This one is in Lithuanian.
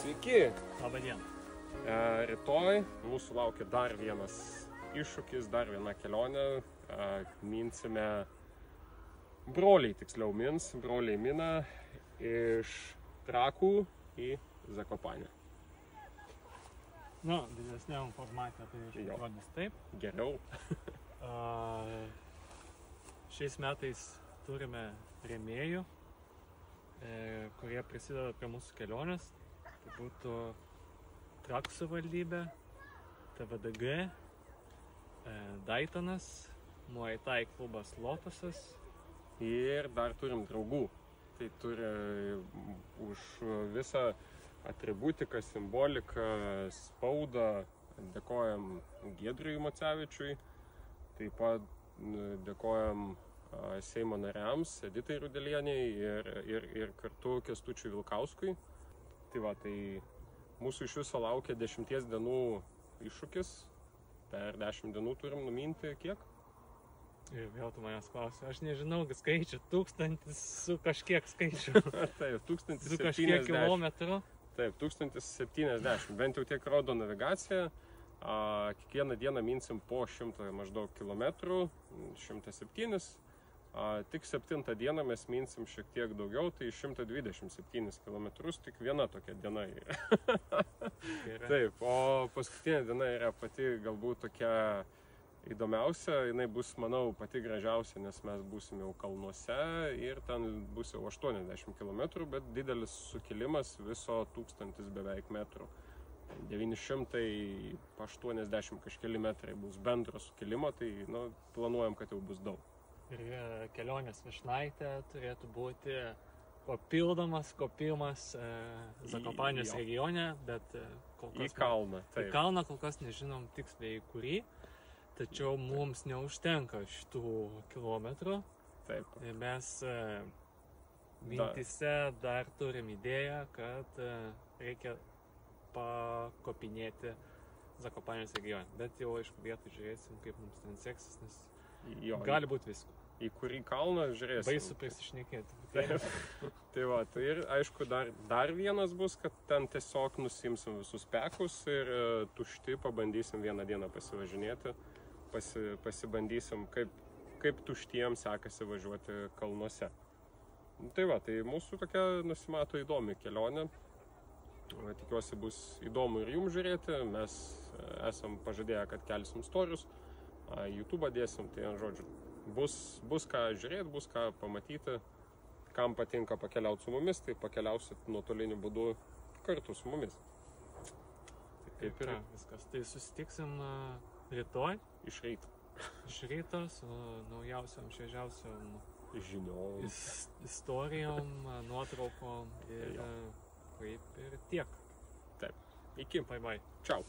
Sveiki! Labą dieną. Rytoj mūsų laukia dar vienas iššūkis, dar viena kelionė. Minsime, broliai tiksliau mins, broliai mina iš Trakų į Zakopanę. Nu, didesniam formate tai išrodys taip. Geriau. Šiais metais turime rėmėjų, kurie prisideda prie mūsų kelionės. Tai būtų Trakų savivaldybė, TVDG, Daitonas, Muay Thai klubas Lotusas. Ir dar turim draugų. Tai turi už visą atributiką, simboliką, spaudą. Dėkojam Giedriui Macevičiui. Taip pat dėkojam Seimo nariams, Editai Rudelieniai ir kartu Kęstučiui Vilkauskui. Tai va, tai mūsų iš viso laukia 10 dienų iššūkis. Per 10 dienų turim numinti kiek? Ir vėl tu manęs klausi, aš nežinau skaičių, 1000 su kažkiek skaičių. Taip, 1070. Su kažkiek kilometrų. Taip, 1070. Bent jau tiek rodo navigacija. Kiekvieną dieną minsim po 100 maždaug kilometrų, 107. Tik 7 dieną mes minsim šiek tiek daugiau, tai 127 kilometrus, tik viena tokia diena yra. Taip, o paskutinė diena yra pati galbūt tokia įdomiausia, jinai bus, manau, pati gražiausia, nes mes būsim jau kalnuose ir ten bus jau 80 km, bet didelis sukilimas viso 1000 beveik metrų. 980 kažkeli metrai bus bendro sukilimo, tai planuojam, kad jau bus daug. Ir kelionės Vyšnaitė turėtų būti papildomas kopimas Zakopanės regione, bet kol kas... Į kalną, taip. Į kalną kol kas nežinom tiksliai kurį, tačiau mums neužtenka šitų kilometrų. Taip. Ir mes mintise dar turim idėją, kad reikia pakopinėti Zakopanės regione. Bet jau aišku vietoj žiūrėsim, kaip mums ten seksis, nes gali būti visko. Į kurį kalną žiūrėsim. Baisu prisišnekėti. Tai va, tai ir aišku dar vienas bus, kad ten tiesiog nusimsim visus pekus ir tušti pabandysim vieną dieną pasivažinėti. Pasibandysim, kaip tuštiems sekasi važiuoti kalnuose. Tai va, tai mūsų tokia nusimato įdomi kelionė. Tikiuosi bus įdomu ir jums žiūrėti. Mes esam pažadėję, kad kelsim storius. YouTube dėsim, tai žodžiu, bus ką žiūrėti, bus ką pamatyti. Kam patinka pakeliauti su mumis, tai pakeliausit nuotoliniu būdu kartu su mumis. Tai kaip yra viskas. Tai susitiksim rytoj. Iš ryto. Iš ryto su naujausiam, šviežiausiam žiniom, istorijom, nuotraukom ir kaip ir tiek. Taip. Iki. Bye bye. Čiau.